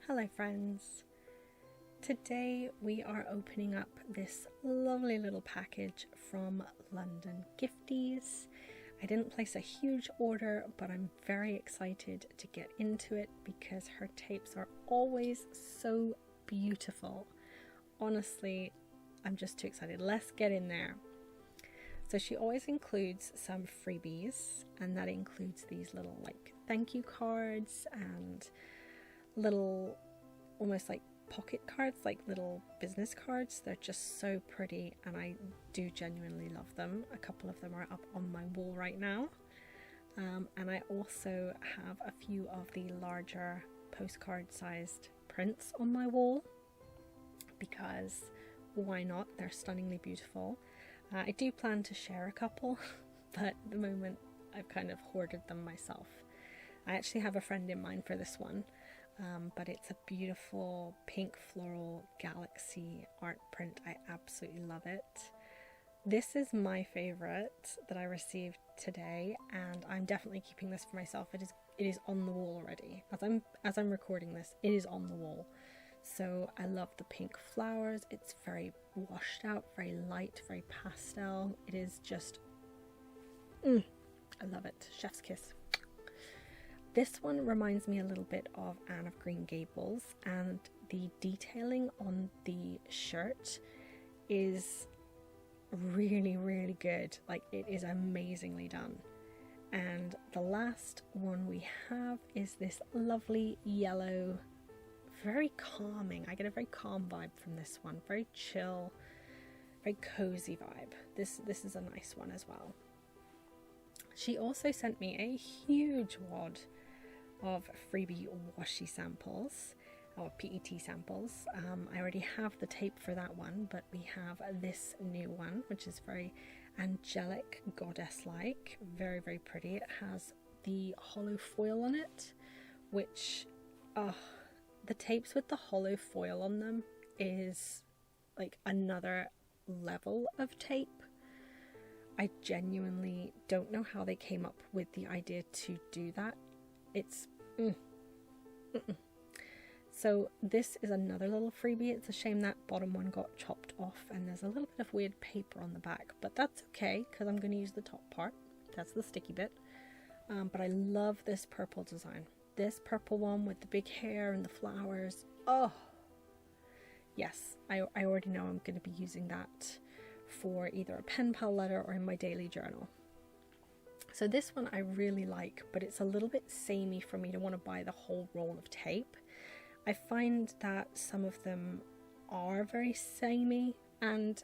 Hello friends! Today we are opening up this lovely little package from London Gifties. I didn't place a huge order, but I'm very excited to get into it because her tapes are always so beautiful. Honestly, I'm just too excited. Let's get in there. So she always includes some freebies, and that includes these little like thank you cards and little almost like pocket cards, like little business cards. They're just so pretty and I do genuinely love them. A couple of them are up on my wall right now, and I also have a few of the larger postcard sized prints on my wall because why not? They're stunningly beautiful. I do plan to share a couple, but at the moment I've kind of hoarded them myself. I actually have a friend in mind for this one, but it's a beautiful pink floral galaxy art print. I absolutely love it. This is my favorite that I received today, and I'm definitely keeping this for myself. It is on the wall already. As I'm recording this, it is on the wall. So I love the pink flowers. It's very washed out, very light, very pastel. It is just, I love it. Chef's kiss. This one reminds me a little bit of Anne of Green Gables, and the detailing on the shirt is really, really good. Like, it is amazingly done. And the last one we have is this lovely yellow, very calming. I get a very calm vibe from this one. Very chill, very cozy vibe. This is a nice one as well. She also sent me a huge wad of freebie washi samples, or PET samples. I already have the tape for that one, but we have this new one, which is very angelic, goddess-like, very, very pretty. It has the hollow foil on it, which, the tapes with the hollow foil on them is like another level of tape. I genuinely don't know how they came up with the idea to do that. It's So this is another little freebie. It's a shame that bottom one got chopped off and there's a little bit of weird paper on the back, but that's okay because I'm going to use the top part. That's the sticky bit. But I love this purple design. This purple one with the big hair and the flowers. Oh yes, I already know I'm going to be using that for either a pen pal letter or in my daily journal. So this one I really like, but it's a little bit samey for me to want to buy the whole roll of tape. I find that some of them are very samey, and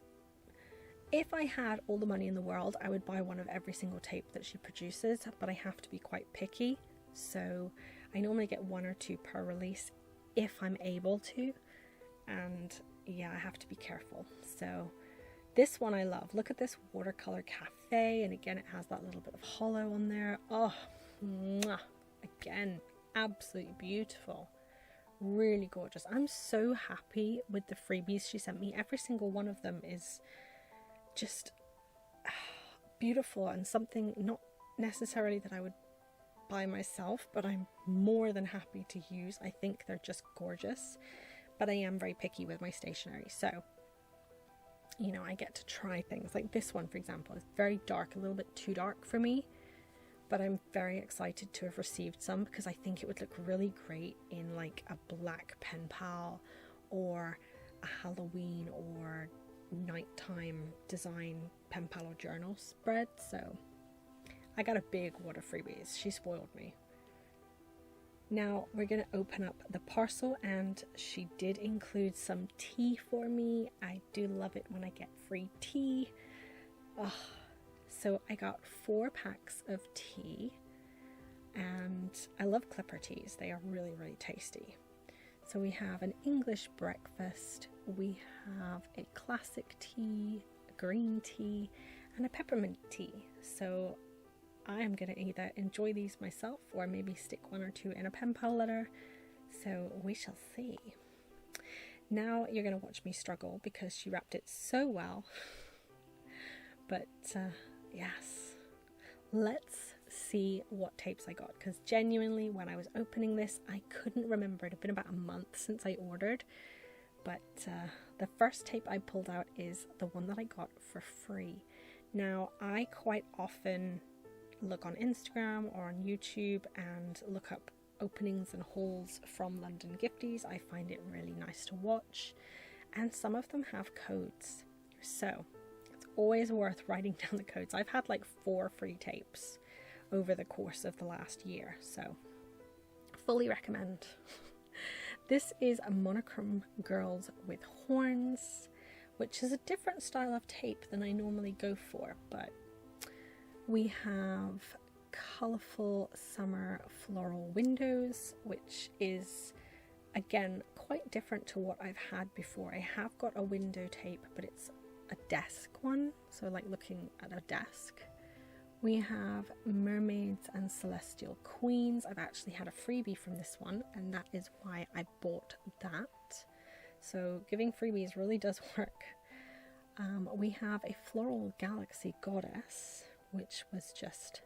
if I had all the money in the world I would buy one of every single tape that she produces, but I have to be quite picky. So I normally get one or two per release if I'm able to, and yeah, I have to be careful. So this one I love. Look at this watercolor cafe, and again it has that little bit of hollow on there. Oh, mwah. Again, absolutely beautiful. Really gorgeous. I'm so happy with the freebies she sent me. Every single one of them is just beautiful and something not necessarily that I would buy myself, but I'm more than happy to use. I think they're just gorgeous, but I am very picky with my stationery, so you know, I get to try things. Like this one, for example, is very dark, a little bit too dark for me, but I'm very excited to have received some because I think it would look really great in like a black pen pal or a Halloween or nighttime design pen pal or journal spread. So I got a big wad of freebies. She spoiled me. Now we're going to open up the parcel, and she did include some tea for me. I do love it when I get free tea. So I got 4 packs of tea, and I love clipper teas. They are really, really tasty. So we have an English breakfast, we have a classic tea, a green tea, and a peppermint tea. So I am going to either enjoy these myself or maybe stick 1 or 2 in a pen pal letter. So we shall see. Now you're going to watch me struggle because she wrapped it so well. But yes, let's see see what tapes I got, because genuinely when I was opening this I couldn't remember. It had been about a month since I ordered, but the first tape I pulled out is the one that I got for free. Now, I quite often look on Instagram or on YouTube and look up openings and hauls from London Gifties. I find it really nice to watch, and some of them have codes, so it's always worth writing down the codes. I've had like 4 free tapes over the course of the last year, so fully recommend. This is a Monochrome Girls with Horns, which is a different style of tape than I normally go for, but we have colourful summer floral windows, which is again quite different to what I've had before. I have got a window tape, but it's a desk one, so like looking at a desk. We have mermaids and celestial queens. I've actually had a freebie from this one, and that is why I bought that. So giving freebies really does work. We have a floral galaxy goddess, which was just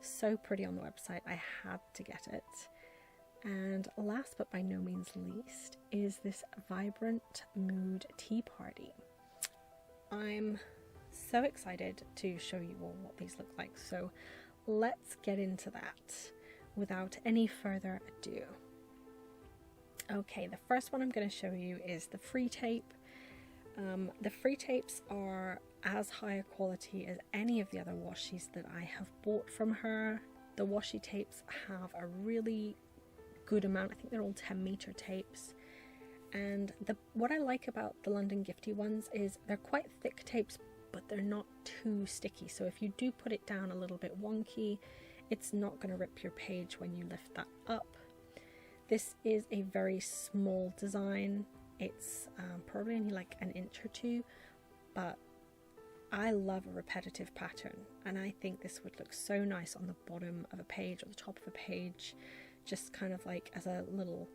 so pretty on the website. I had to get it. And last but by no means least is this vibrant mood tea party. I'm so excited to show you all what these look like, so let's get into that without any further ado. Okay, the first one I'm going to show you is the free tape. The free tapes are as high a quality as any of the other washies that I have bought from her. The washi tapes have a really good amount. I think they're all 10-meter tapes. And what I like about the London Gifty ones is they're quite thick tapes, but they're not too sticky. So if you do put it down a little bit wonky, it's not going to rip your page when you lift that up. This is a very small design. It's probably only like an inch or 2, but I love a repetitive pattern, and I think this would look so nice on the bottom of a page or the top of a page, just kind of like as a little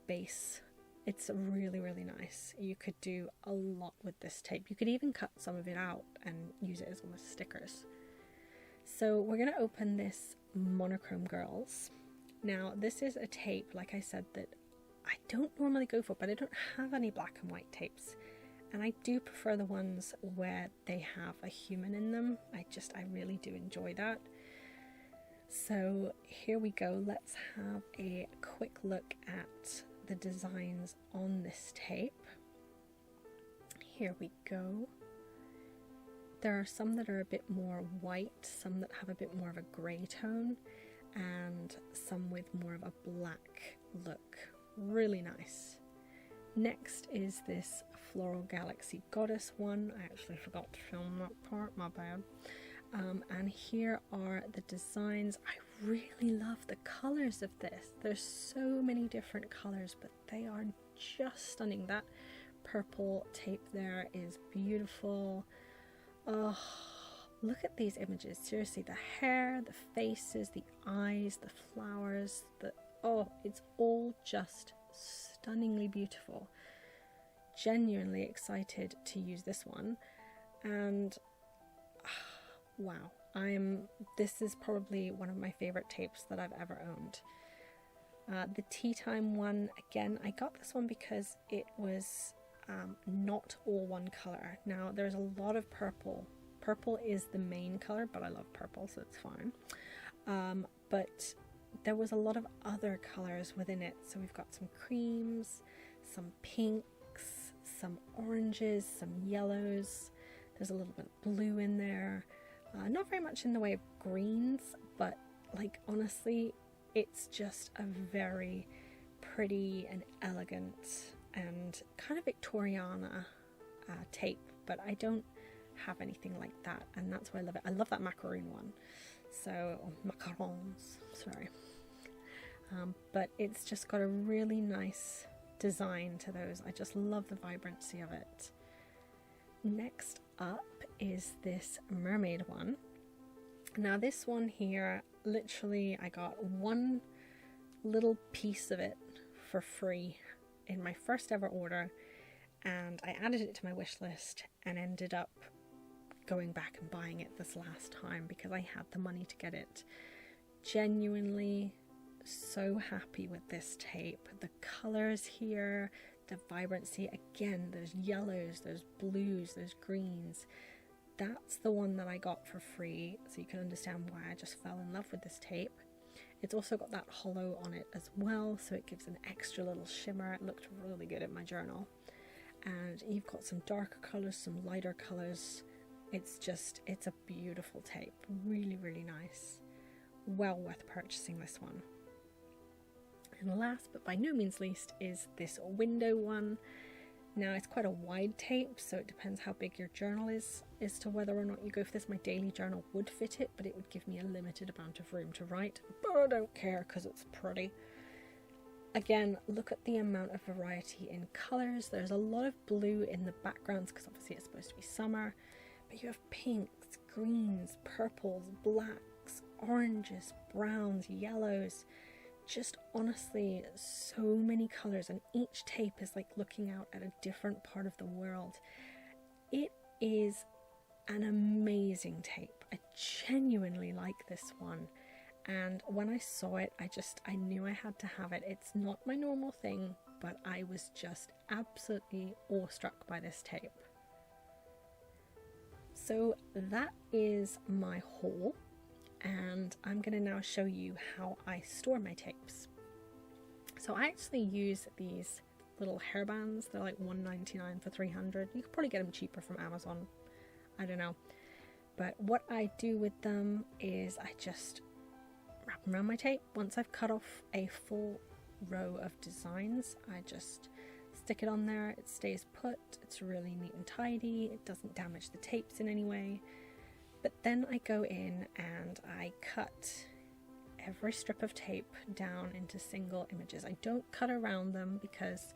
base. It's really, really nice. You could do a lot with this tape. You could even cut some of it out and use it as almost stickers. So we're going to open this Monochrome Girls. Now, this is a tape, like I said, that I don't normally go for, but I don't have any black and white tapes. And I do prefer the ones where they have a human in them. I really do enjoy that. So here we go. Let's have a quick look at the designs on this tape. Here we go. There are some that are a bit more white, some that have a bit more of a grey tone, and some with more of a black look. Really nice. Next is this Floral Galaxy Goddess one. I actually forgot to film that part, my bad. And here are the designs. I really love the colours of this. There's so many different colours, but they are just stunning. That purple tape there is beautiful. Oh, look at these images. Seriously, the hair, the faces, the eyes, the flowers, it's all just stunningly beautiful. Genuinely excited to use this one, and wow, this is probably one of my favorite tapes that I've ever owned. The Tea Time one, again, I got this one because it was not all one color. Now there's a lot of purple. Purple is the main color, but I love purple, so it's fine. But there was a lot of other colors within it. So we've got some creams, some pinks, some oranges, some yellows. There's a little bit of blue in there. Not very much in the way of greens, but like honestly, it's just a very pretty and elegant and kind of Victoriana tape, but I don't have anything like that, and that's why I love it. I love that macaroon one. So, macarons, sorry. But it's just got a really nice design to those. I just love the vibrancy of it. Next up is this mermaid one. Now this one here, literally I got one little piece of it for free in my first ever order, and I added it to my wish list and ended up going back and buying it this last time because I had the money to get it. Genuinely so happy with this tape. The colors here, the vibrancy, again, there's yellows, there's blues, there's greens. That's the one that I got for free, so you can understand why I just fell in love with this tape. It's also got that hollow on it as well, so it gives an extra little shimmer. It looked really good in my journal. And you've got some darker colours, some lighter colours. It's a beautiful tape. Really, really nice. Well worth purchasing this one. And last but by no means least is this window one. Now it's quite a wide tape, so it depends how big your journal is as to whether or not you go for this. My daily journal would fit it, but it would give me a limited amount of room to write. But I don't care because it's pretty. Again, look at the amount of variety in colours. There's a lot of blue in the backgrounds because obviously it's supposed to be summer. But you have pinks, greens, purples, blacks, oranges, browns, yellows. Just honestly so many colours, and each tape is like looking out at a different part of the world. It is an amazing tape. I genuinely like this one, and when I saw it I knew I had to have it. It's not my normal thing, but I was just absolutely awestruck by this tape. So that is my haul. And I'm going to now show you how I store my tapes. So I actually use these little hairbands. They're like $1.99 for 300. You could probably get them cheaper from Amazon. I don't know. But what I do with them is I just wrap them around my tape. Once I've cut off a full row of designs, I just stick it on there. It stays put. It's really neat and tidy. It doesn't damage the tapes in any way. But then I go in and I cut every strip of tape down into single images. I don't cut around them because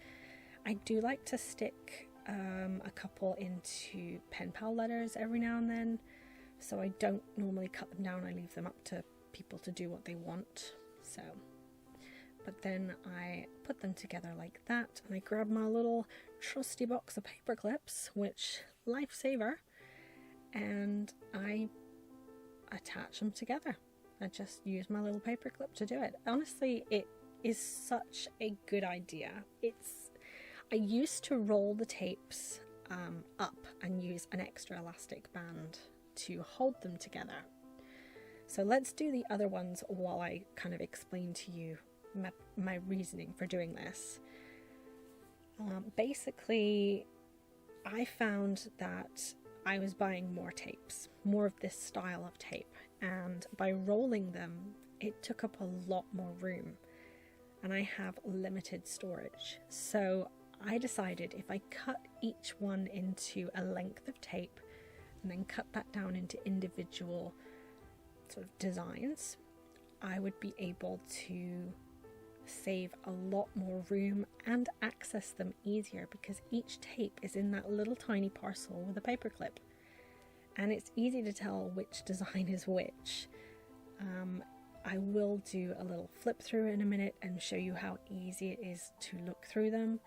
I do like to stick a couple into pen pal letters every now and then. So I don't normally cut them down. I leave them up to people to do what they want. But then I put them together like that, and I grab my little trusty box of paper clips, which lifesaver. And I attach them together. I just use my little paper clip to do it. Honestly, it is such a good idea. I used to roll the tapes up and use an extra elastic band to hold them together. So let's do the other ones while I kind of explain to you my reasoning for doing this. Basically, I found that I was buying more tapes, more of this style of tape, and by rolling them, it took up a lot more room, and I have limited storage. So I decided if I cut each one into a length of tape and then cut that down into individual sort of designs, I would be able to save a lot more room and access them easier because each tape is in that little tiny parcel with a paper clip, and it's easy to tell which design is which. I will do a little flip through in a minute and show you how easy it is to look through them,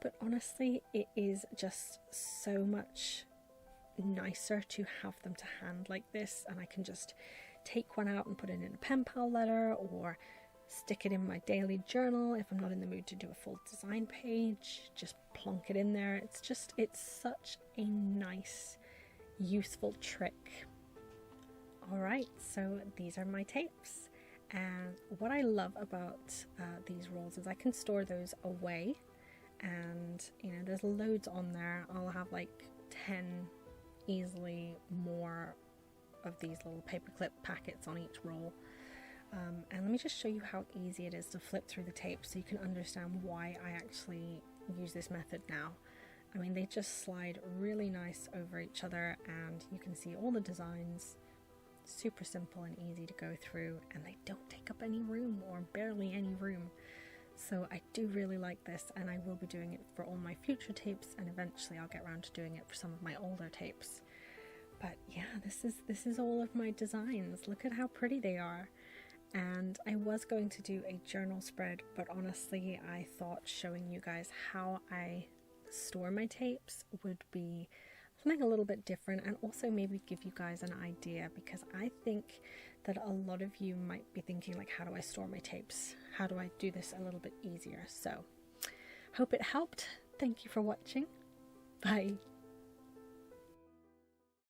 but honestly it is just so much nicer to have them to hand like this, and I can just take one out and put it in a pen pal letter or stick it in my daily journal if I'm not in the mood to do a full design page. Just plonk it in there. It's such a nice, useful trick. Alright, so these are my tapes, and what I love about these rolls is I can store those away, and there's loads on there. I'll have like 10 easily more of these little paperclip packets on each roll. And let me just show you how easy it is to flip through the tape so you can understand why I actually use this method now. I mean, they just slide really nice over each other, and you can see all the designs. Super simple and easy to go through, and they don't take up any room or barely any room. So I do really like this, and I will be doing it for all my future tapes, and eventually I'll get around to doing it for some of my older tapes. But yeah, this is all of my designs. Look at how pretty they are. And I was going to do a journal spread, but honestly I thought showing you guys how I store my tapes would be something a little bit different, and also maybe give you guys an idea, because I think that a lot of you might be thinking like, how do I store my tapes? How do I do this a little bit easier? So hope it helped. Thank you for watching. Bye.